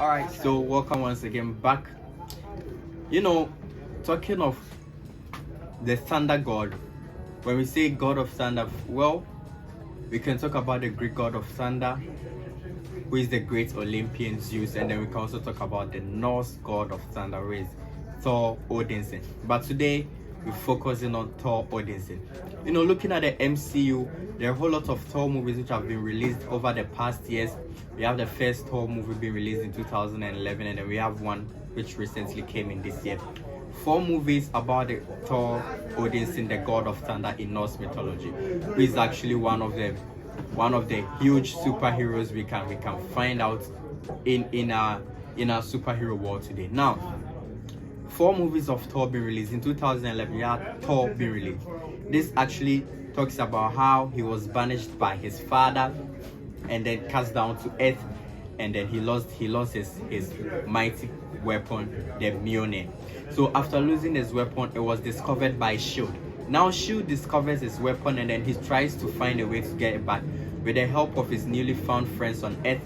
Alright, so welcome once again back. You know, talking of the thunder god, when we say god of thunder, well, we can talk about the Greek god of thunder, who is the great Olympian Zeus, and then we can also talk about the Norse god of thunder, who is Thor Odinson. But today, we're focusing on Thor Odinson. You know, looking at the MCU, there are a whole lot of Thor movies which have been released over the past years. We have the first Thor movie being released in 2011, and then we have one which recently came in this year. 4 movies about the Thor Odinson, the god of thunder in Norse mythology, who is actually one of the huge superheroes we can find out in our superhero world today. Now, 4 movies of Thor being released in 2011. We had Thor being released. This actually talks about how he was banished by his father and then cast down to earth, and then he lost his mighty weapon, the Mjolnir. So after losing his weapon, it was discovered by Shield. Now Shield discovers his weapon, and then he tries to find a way to get it back with the help of his newly found friends on earth,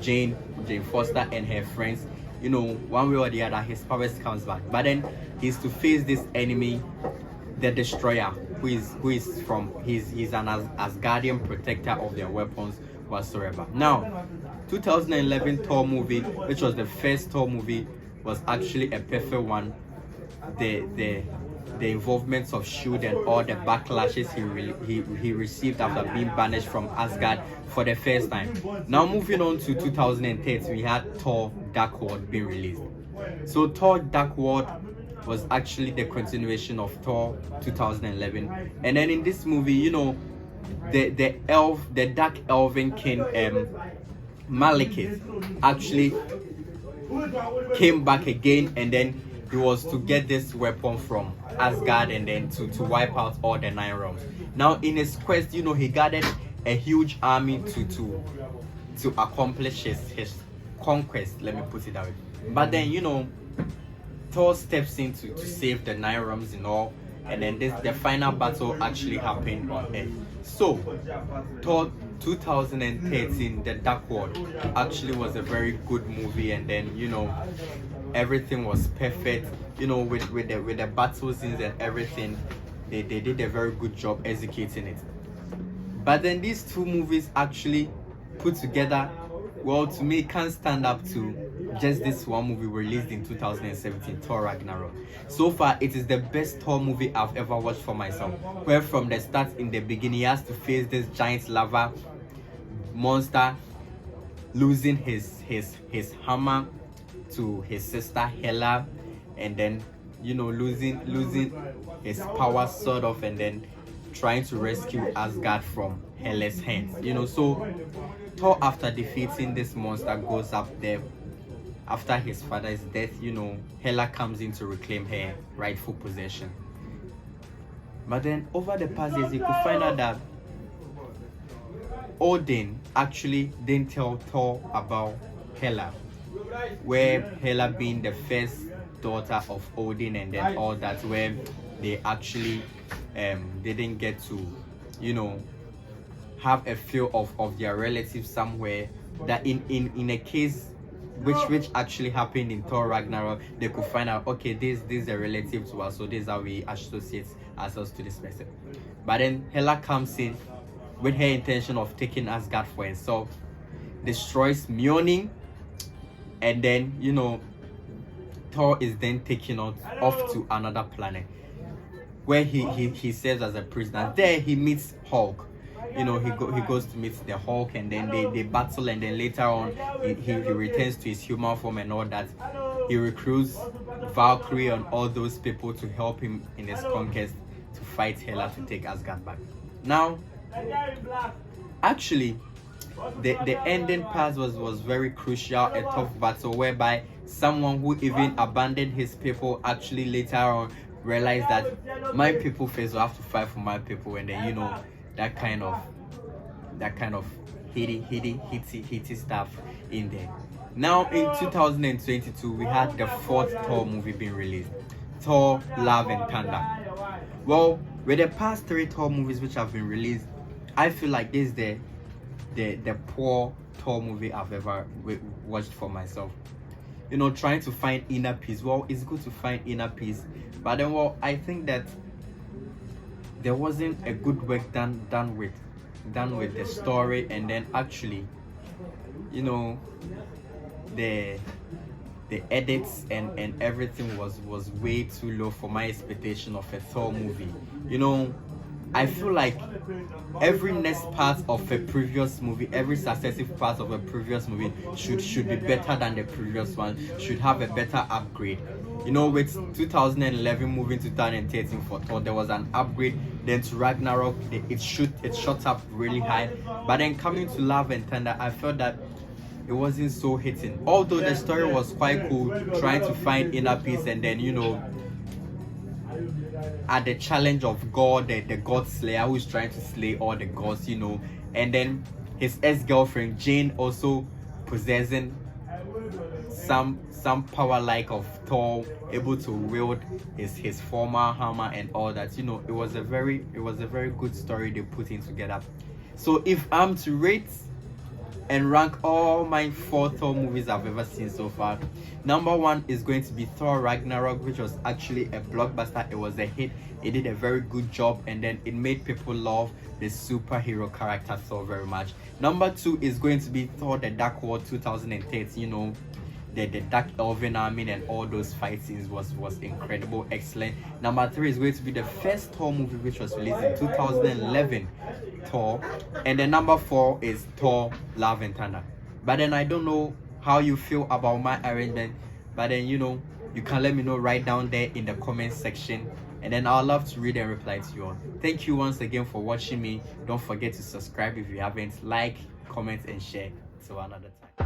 Jane Foster and her friends. You know, one way or the other, his powers comes back. But then he's to face this enemy, the Destroyer, he's an Asgardian protector of their weapons whatsoever. Now, 2011 Thor movie, which was the first Thor movie, was actually a perfect one. The involvement of Shield and all the backlashes he received after being banished from Asgard for the first time. Now moving on to 2010, we had Thor Dark World being released. So Thor Dark World was actually the continuation of Thor 2011, and then in this movie, you know, the dark elven king Malekith actually came back again, and then he was to get this weapon from Asgard and then to wipe out all the 9 realms. Now in his quest, you know, he gathered a huge army to accomplish his conquest, let me put it that way. But then, you know, Thor steps in to save the 9 realms and all, and then the final battle actually happened on Earth. So Thor 2013, The Dark World, actually was a very good movie, and then, you know, everything was perfect. You know, with the battle scenes and everything, they did a very good job executing it. But then these 2 movies actually put together, well, to me, can't stand up to just this one movie released in 2017, Thor Ragnarok. So far, it is the best Thor movie I've ever watched for myself, where from the start, in the beginning, he has to face this giant lava monster, losing his hammer to his sister Hela, and then, you know, losing his power sort of, and then trying to rescue Asgard from Hela's hands. You know, so Thor, after defeating this monster, goes up there. After his father's death, you know, Hela comes in to reclaim her rightful possession. But then over the past years, you could find out that Odin actually didn't tell Thor about Hela, where Hela being the first daughter of Odin, and then all that, where they actually didn't get to, you know, have a feel of their relatives somewhere, that in a case which actually happened in Thor Ragnarok, they could find out, okay, this is a relative to us, so this is how we associate ourselves to this person. But then Hela comes in with her intention of taking Asgard for herself, destroys Mjolnir, and then, you know, Thor is then taken off to another planet, where he serves as a prisoner. There he meets Hulk. You know, he goes to meet the Hulk, and then they battle, and then later on he returns to his human form and all that. He recruits Valkyrie and all those people to help him in his conquest, to fight Hela to take Asgard back. Now, actually, the ending part was very crucial, a tough battle, whereby someone who even abandoned his people actually later on realized that my people first will have to fight for my people, and then, you know, that kind of hitty stuff in there. Now in 2022, we had the 4th Thor movie being released, Thor Love and Thunder. Well, with the past 3 Thor movies which have been released, I feel like this is the poor Thor movie I've ever watched for myself. You know, trying to find inner peace. Well, it's good to find inner peace, but then, well, I think that there wasn't a good work done with the story, and then actually, you know, the edits and everything was way too low for my expectation of a Thor movie. You know, I feel like every next part of a previous movie, every successive part of a previous movie should be better than the previous one, should have a better upgrade. You know, with 2011 moving to 2013 for Thor, there was an upgrade. Then to Ragnarok, it shot up really high. But then coming to Love and Thunder, I felt that it wasn't so hitting. Although the story was quite cool, trying to find inner peace, and then, you know, at the challenge of God, the God Slayer who is trying to slay all the gods, you know, and then his ex-girlfriend Jane also possessing some power like of Thor, able to wield his former hammer and all that. You know, it was a very good story they put in together. So if I'm to rate and rank all my 4 Thor movies I've ever seen so far, number 1 is going to be Thor Ragnarok, which was actually a blockbuster. It was a hit. It did a very good job, and then it made people love the superhero character Thor very much. Number 2 is going to be Thor the Dark World 2013. You know, the Dark Elven army and all those fight scenes was incredible, excellent. Number 3 is going to be the first Thor movie, which was released in 2011, Thor. And then number 4 is Thor Love and Thunder. But then I don't know how you feel about my arrangement, but then, you know, you can let me know right down there in the comment section, and then I'll love to read and reply to you all. Thank you once again for watching me. Don't forget to subscribe if you haven't. Like, comment and share. Till another time.